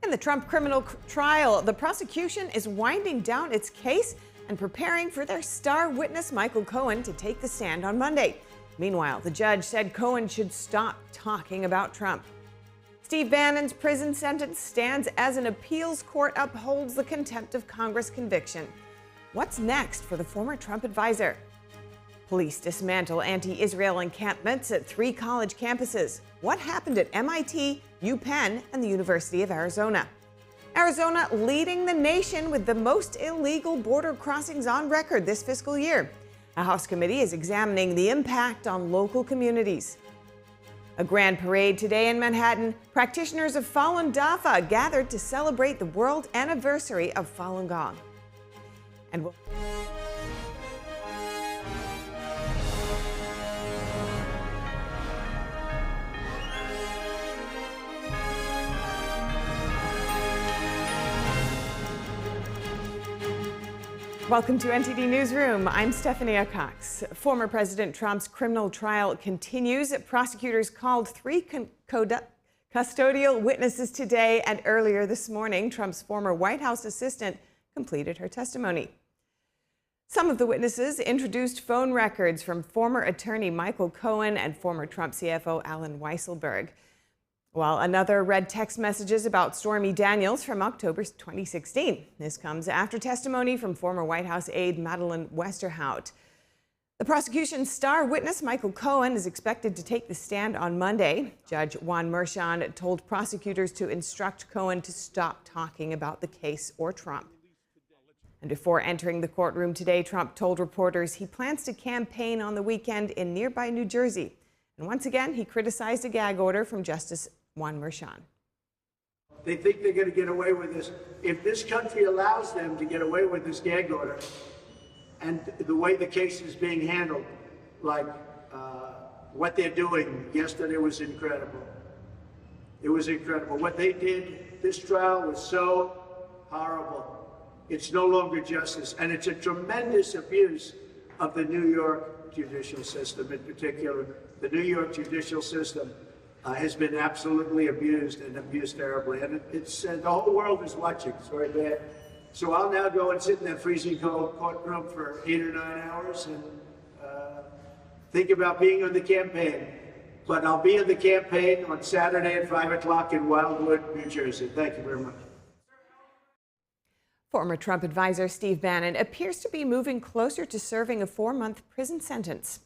In the Trump criminal trial, the prosecution is winding down its case and preparing for their star witness, Michael Cohen, to take the stand on Monday. Meanwhile, the judge said Cohen should stop talking about Trump. Steve Bannon's prison sentence stands as an appeals court upholds the contempt of Congress conviction. What's next for the former Trump advisor? Police dismantle anti-Israel encampments at 3 college campuses. What happened at MIT, U-Penn, and the University of Arizona? Arizona leading the nation with the most illegal border crossings on record this fiscal year. A House committee is examining the impact on local communities. A grand parade today in Manhattan. Practitioners of Falun Dafa gathered to celebrate the world anniversary of Falun Gong. And welcome to NTD Newsroom. I'm Stephanie Cox. Former President Trump's criminal trial continues. Prosecutors called 3 custodial witnesses today, and earlier this morning, Trump's former White House assistant completed her testimony. Some of the witnesses introduced phone records from former attorney Michael Cohen and former Trump CFO Alan Weisselberg, while another read text messages about Stormy Daniels from October 2016. This comes after testimony from former White House aide Madeleine Westerhout. The prosecution's star witness, Michael Cohen, is expected to take the stand on Monday. Judge Juan Merchan told prosecutors to instruct Cohen to stop talking about the case or Trump. And before entering the courtroom today, Trump told reporters he plans to campaign on the weekend in nearby New Jersey. And once again, he criticized a gag order from Justice Juan Merchan. They think they're going to get away with this. If this country allows them to get away with this gag order, and the way the case is being handled, like what they're doing yesterday was incredible. It was incredible. What they did, this trial was so horrible. It's no longer justice, and it's a tremendous abuse of the New York judicial system in particular. The New York judicial system has been absolutely abused and abused terribly. And it's the whole world is watching. It's very bad. So I'll now go and sit in that freezing cold courtroom for 8 or 9 hours and think about being on the campaign. But I'll be on the campaign on Saturday at 5 o'clock in Wildwood, New Jersey. Thank you very much. Former Trump advisor Steve Bannon appears to be moving closer to serving a 4-month prison sentence.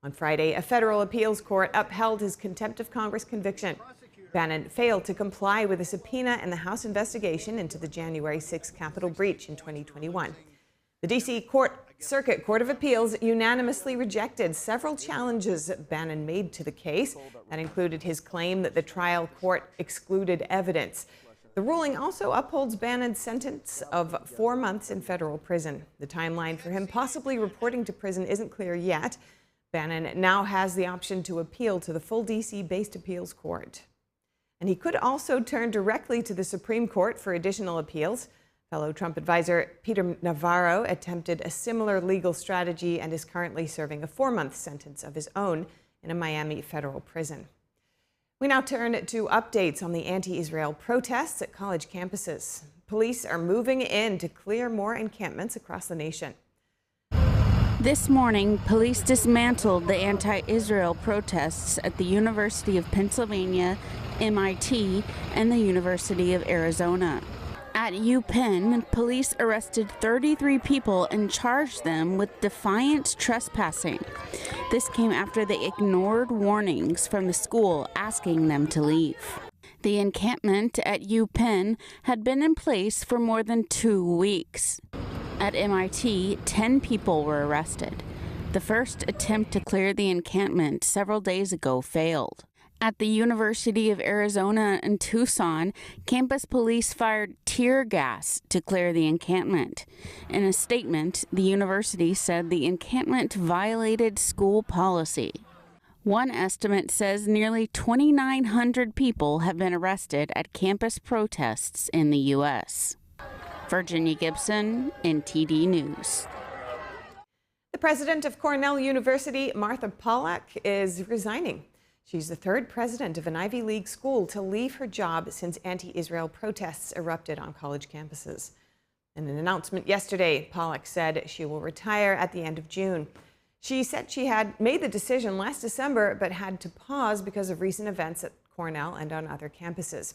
On Friday, a federal appeals court upheld his contempt of Congress conviction. Bannon failed to comply with a subpoena in the House investigation into the January 6 Capitol breach in 2021. The D.C. Circuit Court of Appeals unanimously rejected several challenges Bannon made to the case. That included his claim that the trial court excluded evidence. The ruling also upholds Bannon's sentence of 4 months in federal prison. The timeline for him possibly reporting to prison isn't clear yet. Bannon now has the option to appeal to the full D.C.-based appeals court. And he could also turn directly to the Supreme Court for additional appeals. Fellow Trump advisor Peter Navarro attempted a similar legal strategy and is currently serving a 4-month sentence of his own in a Miami federal prison. We now turn to updates on the anti-Israel protests at college campuses. Police are moving in to clear more encampments across the nation. This morning, police dismantled the anti-Israel protests at the University of Pennsylvania, MIT, and the University of Arizona. At U-Penn, police arrested 33 people and charged them with defiant trespassing. This came after they ignored warnings from the school asking them to leave. The encampment at U-Penn had been in place for more than 2 weeks. At MIT, 10 people were arrested. The first attempt to clear the encampment several days ago failed. At the University of Arizona in Tucson, campus police fired tear gas to clear the encampment. In a statement, the university said the encampment violated school policy. One estimate says nearly 2,900 people have been arrested at campus protests in the U.S. Virginia Gibson, NTD News. The president of Cornell University, Martha Pollack, is resigning. She's the third president of an Ivy League school to leave her job since anti-Israel protests erupted on college campuses. In an announcement yesterday, Pollock said she will retire at the end of June. She said she had made the decision last December, but had to pause because of recent events at Cornell and on other campuses.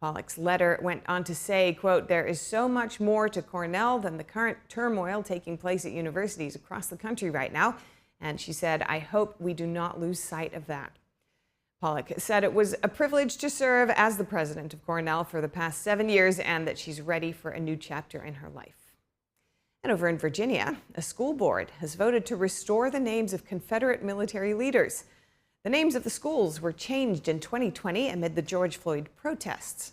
Pollock's letter went on to say, quote, "There is so much more to Cornell than the current turmoil taking place at universities across the country right now." And she said, "I hope we do not lose sight of that." Pollock said it was a privilege to serve as the president of Cornell for the past 7 years and that she's ready for a new chapter in her life. And over in Virginia, a school board has voted to restore the names of Confederate military leaders. The names of the schools were changed in 2020 amid the George Floyd protests.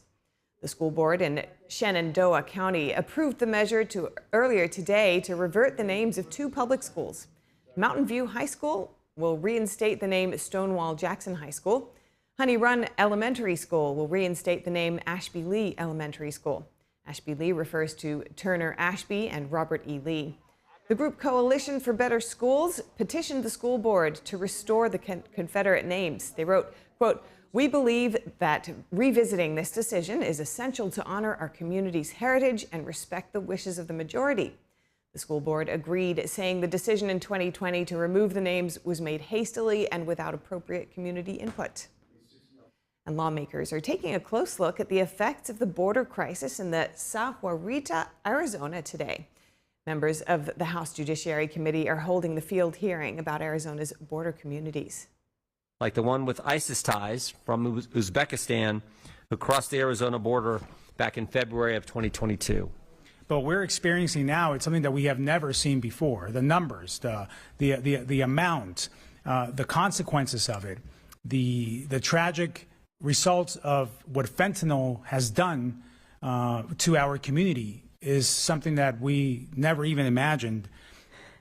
The school board in Shenandoah County approved the measure earlier today to revert the names of 2 public schools. Mountain View High School will reinstate the name Stonewall Jackson High School. Honey Run Elementary School will reinstate the name Ashby Lee Elementary School. Ashby Lee refers to Turner Ashby and Robert E. Lee. The group Coalition for Better Schools petitioned the school board to restore the Confederate names. They wrote, quote, "We believe that revisiting this decision is essential to honor our community's heritage and respect the wishes of the majority." The school board agreed, saying the decision in 2020 to remove the names was made hastily and without appropriate community input. And lawmakers are taking a close look at the effects of the border crisis in the Sahuarita, Arizona today. Members of the House Judiciary Committee are holding the field hearing about Arizona's border communities. Like the one with ISIS ties from Uzbekistan who crossed the Arizona border back in February of 2022. But we're experiencing now, it's something that we have never seen before. The numbers, the amount, the consequences of it, the tragic results of what fentanyl has done to our community is something that we never even imagined.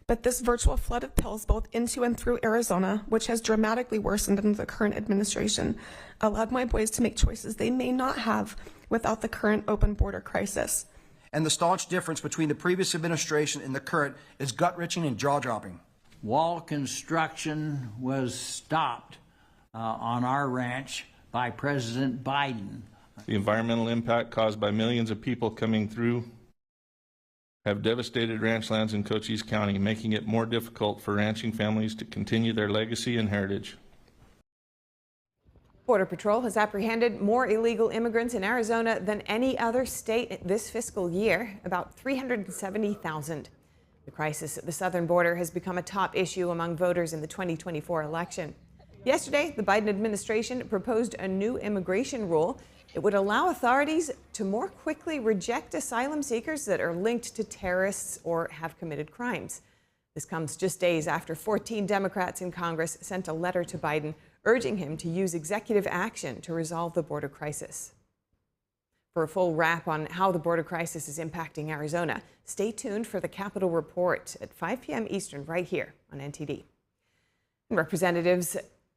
But this virtual flood of pills both into and through Arizona, which has dramatically worsened under the current administration, allowed my boys to make choices they may not have without the current open border crisis. And the staunch difference between the previous administration and the current is gut-wrenching and jaw-dropping. Wall construction was stopped on our ranch by President Biden. The environmental impact caused by millions of people coming through have devastated ranch lands in Cochise County, making it more difficult for ranching families to continue their legacy and heritage. Border Patrol has apprehended more illegal immigrants in Arizona than any other state this fiscal year, about 370,000. The crisis at the southern border has become a top issue among voters in the 2024 election. Yesterday, the Biden administration proposed a new immigration rule. It would allow authorities to more quickly reject asylum seekers that are linked to terrorists or have committed crimes. This comes just days after 14 Democrats in Congress sent a letter to Biden urging him to use executive action to resolve the border crisis. For a full wrap on how the border crisis is impacting Arizona, stay tuned for the Capitol Report at 5 p.m. Eastern right here on NTD. And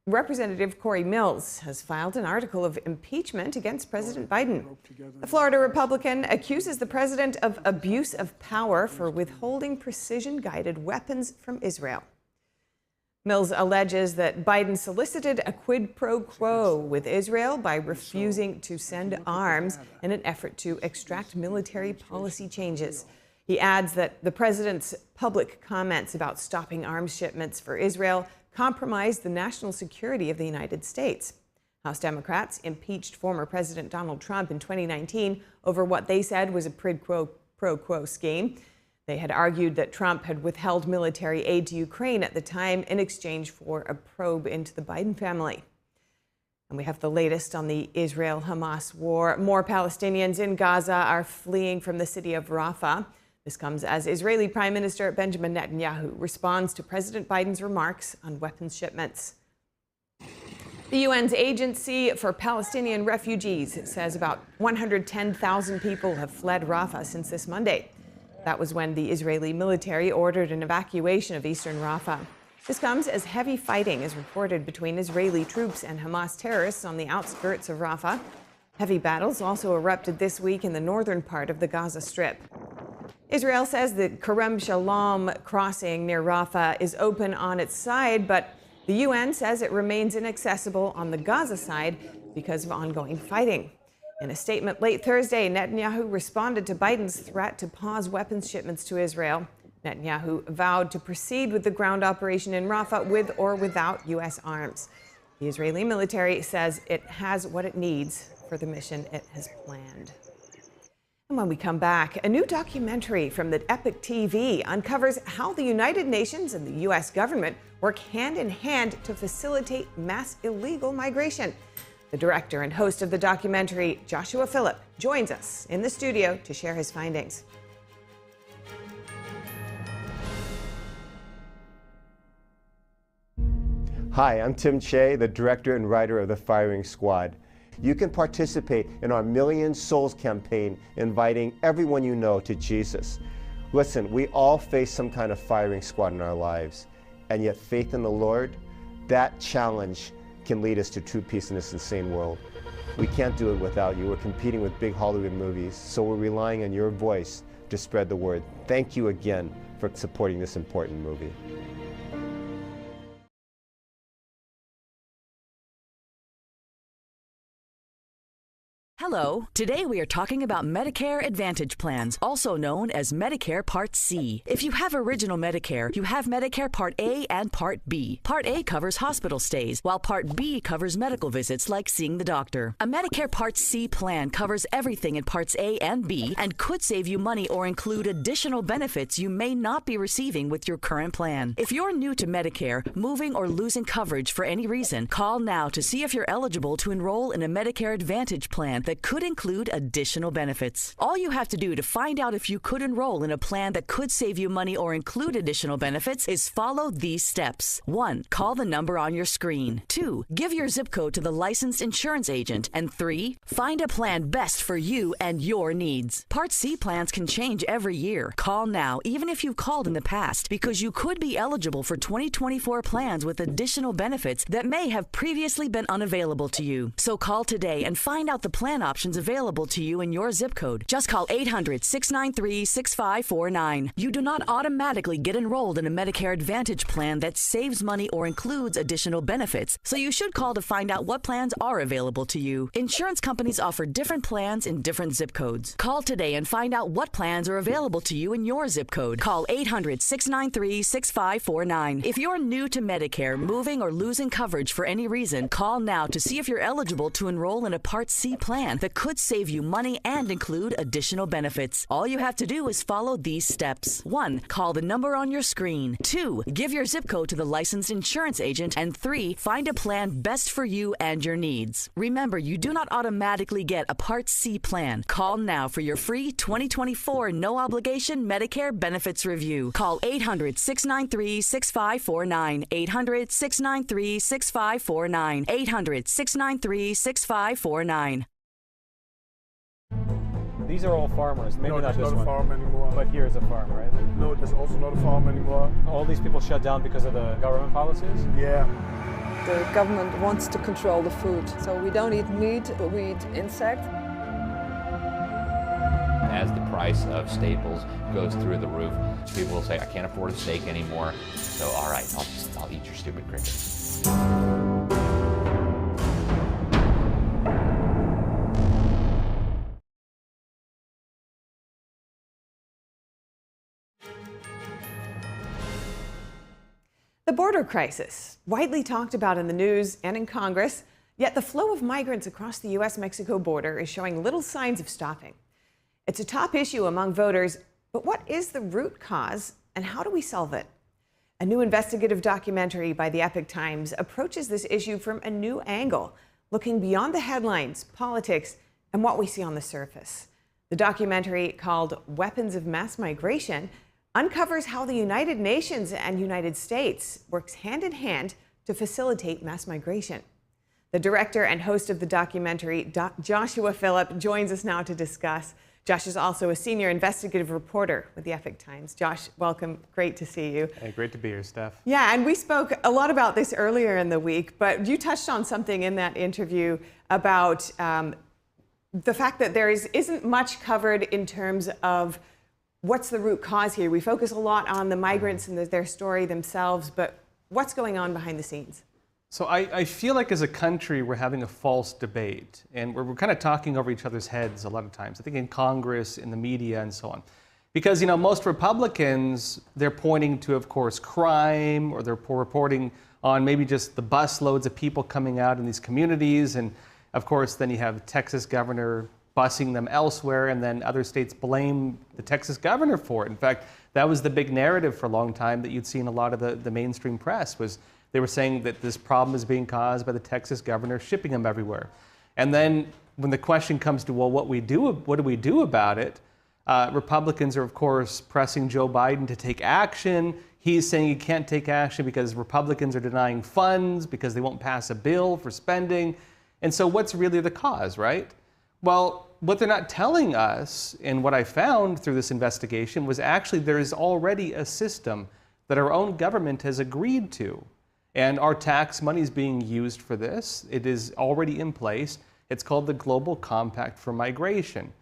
Representative Corey Mills has filed an article of impeachment against President Biden. The Florida Republican accuses the president of abuse of power for withholding precision-guided weapons from Israel. Mills alleges that Biden solicited a quid pro quo with Israel by refusing to send arms in an effort to extract military policy changes. He adds that the president's public comments about stopping arms shipments for Israel compromised the national security of the United States. House Democrats impeached former President Donald Trump in 2019 over what they said was a quid pro quo scheme. They had argued that Trump had withheld military aid to Ukraine at the time in exchange for a probe into the Biden family. And we have the latest on the Israel-Hamas war. More Palestinians in Gaza are fleeing from the city of Rafah. This comes as Israeli Prime Minister Benjamin Netanyahu responds to President Biden's remarks on weapons shipments. The UN's Agency for Palestinian Refugees says about 110,000 people have fled Rafah since this Monday. That was when the Israeli military ordered an evacuation of eastern Rafah. This comes as heavy fighting is reported between Israeli troops and Hamas terrorists on the outskirts of Rafah. Heavy battles also erupted this week in the northern part of the Gaza Strip. Israel says the Kerem Shalom crossing near Rafah is open on its side, but The UN says it remains inaccessible on the Gaza side because of ongoing fighting. In a statement late Thursday, Netanyahu responded to Biden's threat to pause weapons shipments to Israel. Netanyahu vowed to proceed with the ground operation in Rafah with or without U.S. arms. The Israeli military says it has what it needs for the mission it has planned. And when we come back, a new documentary from the Epoch TV uncovers how the United Nations and the U.S. government work hand in hand to facilitate mass illegal migration. The director and host of the documentary, Joshua Phillip, joins us in the studio to share his findings. Hi, I'm Tim Che, the director and writer of The Firing Squad. You can participate in our Million Souls campaign, inviting everyone you know to Jesus. Listen, we all face some kind of firing squad in our lives, and yet faith in the Lord, that challenge can lead us to true peace in this insane world. We can't do it without you. We're competing with big Hollywood movies, so we're relying on your voice to spread the word. Thank you again for supporting this important movie. Hello. Today we are talking about Medicare Advantage plans, also known as Medicare Part C. If you have Original Medicare, you have Medicare Part A and Part B. Part A covers hospital stays, while Part B covers medical visits like seeing the doctor. A Medicare Part C plan covers everything in Parts A and B and could save you money or include additional benefits you may not be receiving with your current plan. If you're new to Medicare, moving or losing coverage for any reason, call now to see if you're eligible to enroll in a Medicare Advantage plan that could include additional benefits. All you have to do to find out if you could enroll in a plan that could save you money or include additional benefits is follow these steps. 1. Call the number on your screen. 2. Give your zip code to the licensed insurance agent. And 3. Find a plan best for you and your needs. Part C plans can change every year. Call now, even if you've called in the past, because you could be eligible for 2024 plans with additional benefits that may have previously been unavailable to you. So call today and find out the plan options available to you in your zip code. Just call 800-693-6549. You do not automatically get enrolled in a Medicare Advantage plan that saves money or includes additional benefits, so you should call to find out what plans are available to you. Insurance companies offer different plans in different zip codes. Call today and find out what plans are available to you in your zip code. Call 800-693-6549. If you're new to Medicare, moving or losing coverage for any reason, call now to see if you're eligible to enroll in a Part C plan that could save you money and include additional benefits. All you have to do is follow these steps. 1. Call the number on your screen. 2. Give your zip code to the licensed insurance agent. And 3. Find a plan best for you and your needs. Remember, you do not automatically get a Part C plan. Call now for your free 2024 no-obligation Medicare benefits review. Call 800-693-6549. 800-693-6549. 800-693-6549. These are all farmers. Maybe no, not this not one. a farm anymore. But here's a farm, right? No, there's also not a farm anymore. All these people shut down because of the government policies? Yeah. The government wants to control the food. So we don't eat meat, but we eat insect. As the price of staples goes through the roof, people will say, I can't afford a steak anymore. So, all right, I'll eat your stupid crickets. The border crisis, widely talked about in the news and in Congress, yet the flow of migrants across the U.S.-Mexico border is showing little signs of stopping. It's a top issue among voters, but what is the root cause and how do we solve it? A new investigative documentary by the Epoch Times approaches this issue from a new angle, looking beyond the headlines, politics, and what we see on the surface. The documentary, called Weapons of Mass Migration, uncovers how the United Nations and United States works hand in hand to facilitate mass migration. The director and host of the documentary, Joshua Phillip, joins us now to discuss. Josh is also a senior investigative reporter with the Epoch Times. Josh, welcome. Great to see you. Hey, great to be here, Steph. Yeah, and we spoke a lot about this earlier in the week, but you touched on something in that interview about the fact that there isn't much covered in terms of what's the root cause here. We focus a lot on the migrants and their story themselves, but What's going on behind the scenes? So I feel like as a country we're having a false debate, and we're kind of talking over each other's heads a lot of times. I think in Congress, in the media, and so on. Because, you know, most Republicans, they're pointing to, of course, crime, or they're reporting on maybe just the busloads of people coming out in these communities. And, of course, then you have the Texas governor busing them elsewhere, and then other states blame the Texas governor for it. In fact, that was the big narrative for a long time that you'd see in a lot of the mainstream press, was they were saying that this problem is being caused by the Texas governor shipping them everywhere. And then when the question comes to, well, what do we do about it? Republicans are, of course, pressing Joe Biden to take action. He's saying he can't take action because Republicans are denying funds, because they won't pass a bill for spending. And so what's really the cause, right? Well, what they're not telling us, and what I found through this investigation, was actually there is already a system that our own government has agreed to. And our tax money is being used for this. It is already in place. It's called the Global Compact for Migration.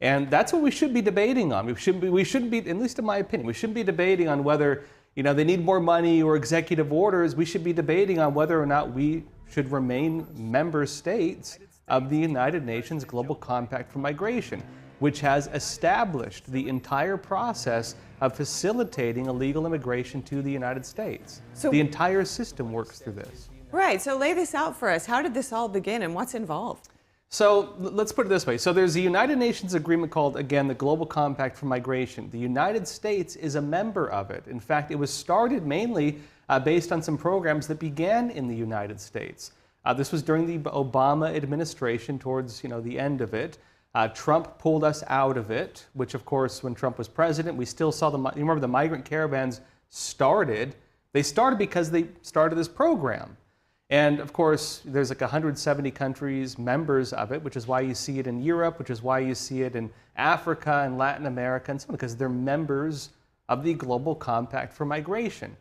And that's what we should be debating on. We shouldn't be, at least in my opinion, we shouldn't be debating on whether, you know, they need more money or executive orders. We should be debating on whether or not we should remain member states of the United Nations Global Compact for Migration, which has established the entire process of facilitating illegal immigration to the United States. So the entire system works through this. Right, so lay this out for us. How did this all begin and what's involved? So let's put it this way. So there's a United Nations agreement called, again, the Global Compact for Migration. The United States is a member of it. In fact, it was started mainly based on some programs that began in the United States. This was during the Obama administration, towards the end of it. Trump pulled us out of it, which, of course, when Trump was president, we still saw you remember the migrant caravans started. They started because they started this program. And, of course, there's like 170 countries members of it, which is why you see it in Europe, which is why you see it in Africa and Latin America and so on, because they're members of the Global Compact for Migration.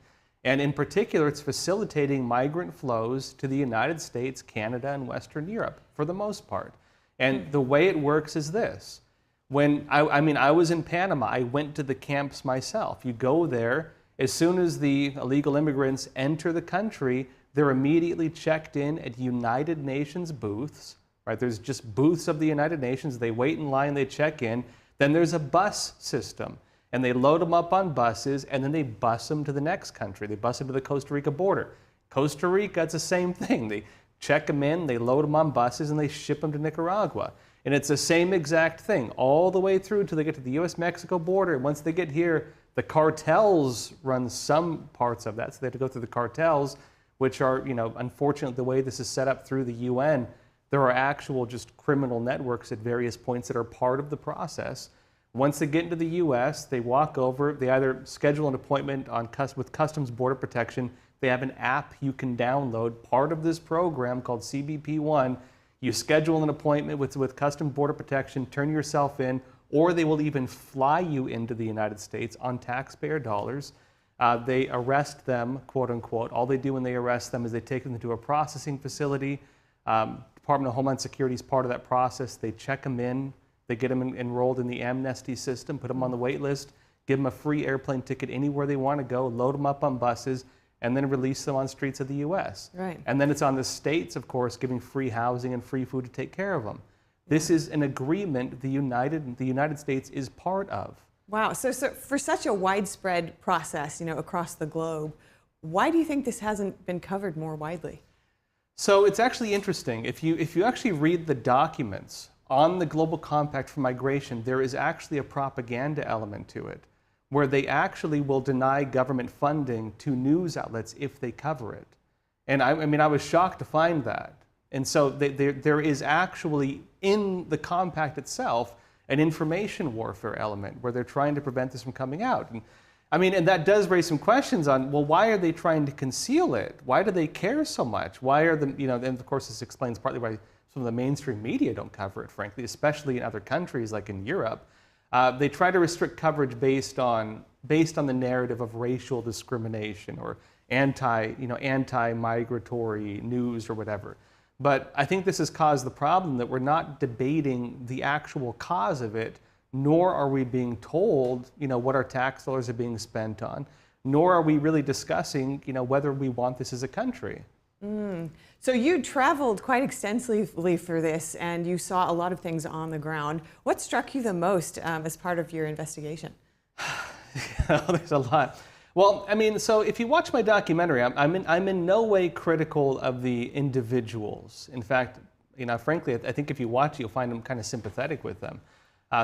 And in particular, it's facilitating migrant flows to the United States, Canada, and Western Europe, for the most part. And the way it works is this. When I was in Panama, I went to the camps myself. You go there, as soon as the illegal immigrants enter the country, they're immediately checked in at United Nations booths, right? There's just booths of the United Nations. They wait in line, they check in. Then there's a bus system, and they load them up on buses, and then they bus them to the next country. They bus them to the Costa Rica border. Costa Rica, it's the same thing. They check them in, they load them on buses, and they ship them to Nicaragua. And it's the same exact thing all the way through until they get to the U.S.-Mexico border. Once they get here, the cartels run some parts of that, so they have to go through the cartels, which are, unfortunately, the way this is set up through the UN, there are actual just criminal networks at various points that are part of the process. Once they get into the U.S., they walk over, they either schedule an appointment with Customs Border Protection. They have an app you can download, part of this program called CBP-1. You schedule an appointment with Customs Border Protection, turn yourself in, or they will even fly you into the United States on taxpayer dollars. They arrest them, quote unquote. All they do when they arrest them is they take them to a processing facility. Department of Homeland Security is part of that process. They check them in. They get them enrolled in the amnesty system, put them on the wait list, give them a free airplane ticket anywhere they want to go, load them up on buses, and then release them on streets of the U.S. Right. And then it's on the states, of course, giving free housing and free food to take care of them. This is an agreement the United States is part of. Wow. So for such a widespread process, across the globe, why do you think this hasn't been covered more widely? So it's actually interesting. If you actually read the documents on the Global Compact for Migration, there is actually a propaganda element to it, where they actually will deny government funding to news outlets if they cover it. And I was shocked to find that. And so there is actually, in the compact itself, an information warfare element where they're trying to prevent this from coming out. And that does raise some questions on, well, why are they trying to conceal it? Why do they care so much? Why are and of course this explains partly why some of the mainstream media don't cover it, frankly, especially in other countries like in Europe. They try to restrict coverage based on the narrative of racial discrimination or anti-migratory news or whatever. But I think this has caused the problem that we're not debating the actual cause of it, nor are we being told, what our tax dollars are being spent on. nor are we really discussing, whether we want this as a country. So you traveled quite extensively for this, and you saw a lot of things on the ground. What struck you the most as part of your investigation? There's a lot. Well, I mean, so if you watch my documentary, I'm in no way critical of the individuals. In fact, frankly, I think if you watch, you'll find them kind of sympathetic with them.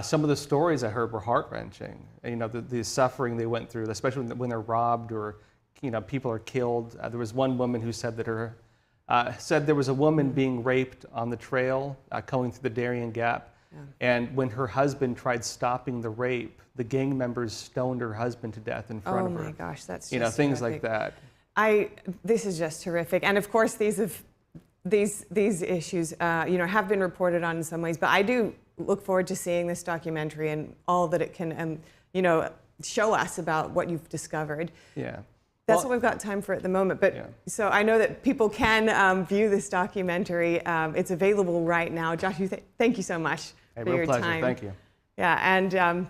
Some of the stories I heard were heart-wrenching. The suffering they went through, especially when they're robbed or people are killed. There was one woman who said that said there was a woman being raped on the trail going through the Darien Gap. Yeah. And when her husband tried stopping the rape, the gang members stoned her husband to death in front of her. Oh my gosh, that's just things horrific. like that. This is just horrific. And of course, these issues, have been reported on in some ways. But I do look forward to seeing this documentary and all that it can, show us about what you've discovered. Yeah. That's what we've got time for at the moment. But so I know that people can view this documentary. It's available right now. Josh, thank you so much for your pleasure. time. Thank you. Yeah,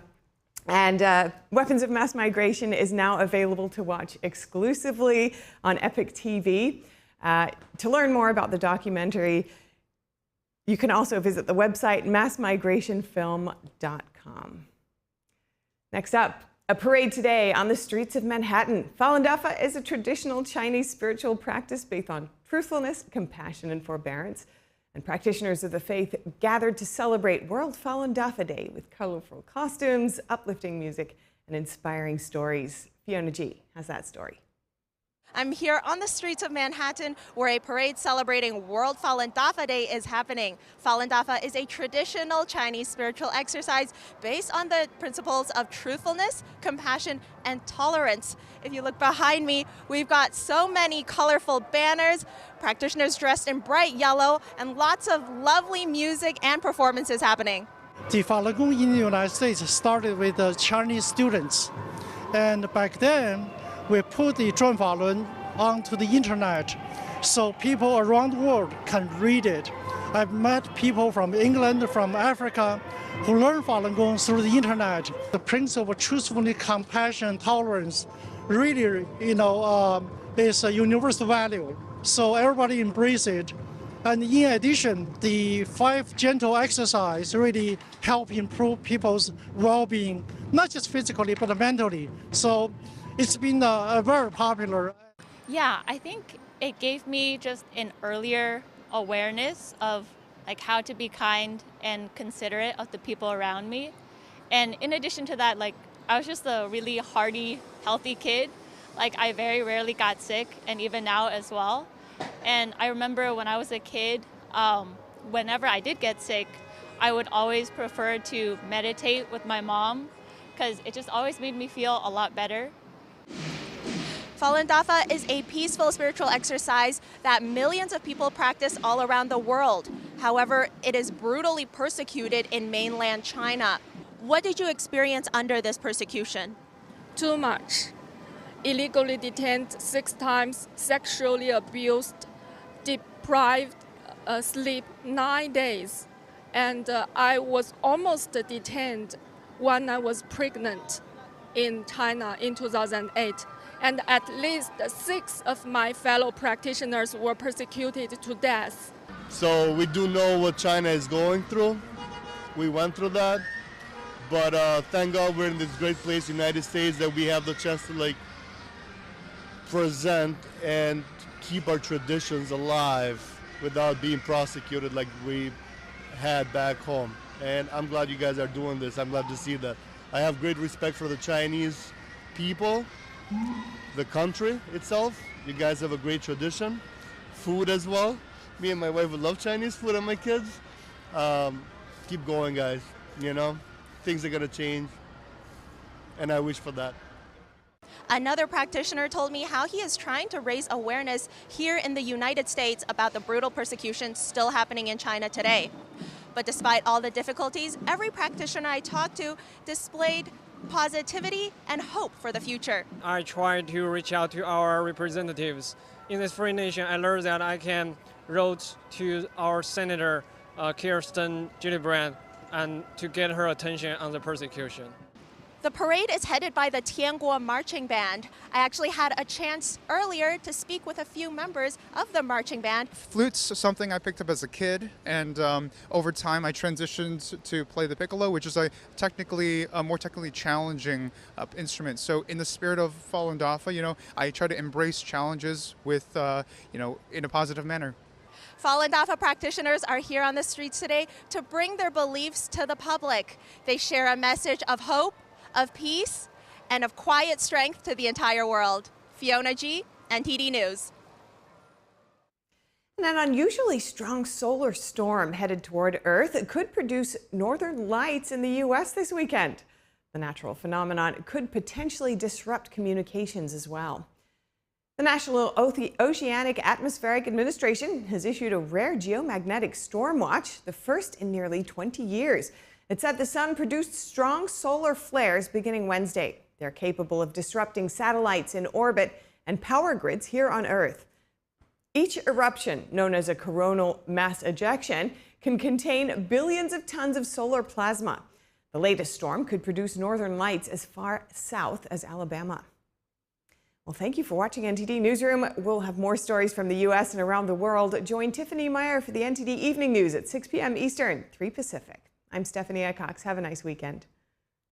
and Weapons of Mass Migration is now available to watch exclusively on Epoch TV. To learn more about the documentary, you can also visit the website massmigrationfilm.com. Next up, a parade today on the streets of Manhattan. Falun Dafa is a traditional Chinese spiritual practice based on truthfulness, compassion, and forbearance. And practitioners of the faith gathered to celebrate World Falun Dafa Day with colorful costumes, uplifting music, and inspiring stories. Fiona G. has that story. I'm here on the streets of Manhattan where a parade celebrating World Falun Dafa Day is happening. Falun Dafa is a traditional Chinese spiritual exercise based on the principles of truthfulness, compassion, and tolerance. If you look behind me, we've got so many colorful banners, practitioners dressed in bright yellow, and lots of lovely music and performances happening. The Falun Gong in the United States started with the Chinese students. And back then, we put the Zhuan Falun onto the internet so people around the world can read it. I've met people from England, from Africa, who learn Falun Gong through the internet. The principle of truthfulness, compassion, tolerance really, is a universal value. So everybody embrace it. And in addition, the 5 gentle exercises really help improve people's well-being, not just physically, but mentally. So it's been very popular. Yeah, I think it gave me just an earlier awareness of how to be kind and considerate of the people around me. And in addition to that, I was just a really hearty, healthy kid. I very rarely got sick, and even now as well. And I remember when I was a kid, whenever I did get sick, I would always prefer to meditate with my mom because it just always made me feel a lot better. Falun Dafa is a peaceful spiritual exercise that millions of people practice all around the world. However, it is brutally persecuted in mainland China. What did you experience under this persecution? Too much. Illegally detained 6 times, sexually abused, deprived sleep 9 days. And I was almost detained when I was pregnant in China in 2008. And at least 6 of my fellow practitioners were persecuted to death. So we do know what China is going through. We went through that. But thank God we're in this great place, United States, that we have the chance to present and keep our traditions alive without being prosecuted like we had back home. And I'm glad you guys are doing this. I'm glad to see that. I have great respect for the Chinese people, the country itself. You guys have a great tradition. Food as well. Me and my wife would love Chinese food and my kids. Keep going, guys. Things are gonna change, and I wish for that. Another practitioner told me how he is trying to raise awareness here in the United States about the brutal persecution still happening in China today. But despite all the difficulties, every practitioner I talked to displayed positivity and hope for the future. I try to reach out to our representatives. In this free nation, I learned that I can write to our Senator Kirsten Gillibrand and to get her attention on the persecution. The parade is headed by the Tianguo Marching Band. I actually had a chance earlier to speak with a few members of the marching band. Flute's something I picked up as a kid, and over time I transitioned to play the piccolo, which is a more technically challenging instrument. So in the spirit of Falun Dafa, I try to embrace challenges with, in a positive manner. Falun Dafa practitioners are here on the streets today to bring their beliefs to the public. They share a message of hope, of peace, and of quiet strength to the entire world. Fiona G., NTD News. And an unusually strong solar storm headed toward Earth could produce northern lights in the U.S. this weekend. The natural phenomenon could potentially disrupt communications as well. The National Oceanic Atmospheric Administration has issued a rare geomagnetic storm watch, the first in nearly 20 years. It said the sun produced strong solar flares beginning Wednesday. They're capable of disrupting satellites in orbit and power grids here on Earth. Each eruption, known as a coronal mass ejection, can contain billions of tons of solar plasma. The latest storm could produce northern lights as far south as Alabama. Well, thank you for watching NTD Newsroom. We'll have more stories from the U.S. and around the world. Join Tiffany Meyer for the NTD Evening News at 6 p.m. Eastern, 3 Pacific. I'm Stephanie Cox. Have a nice weekend.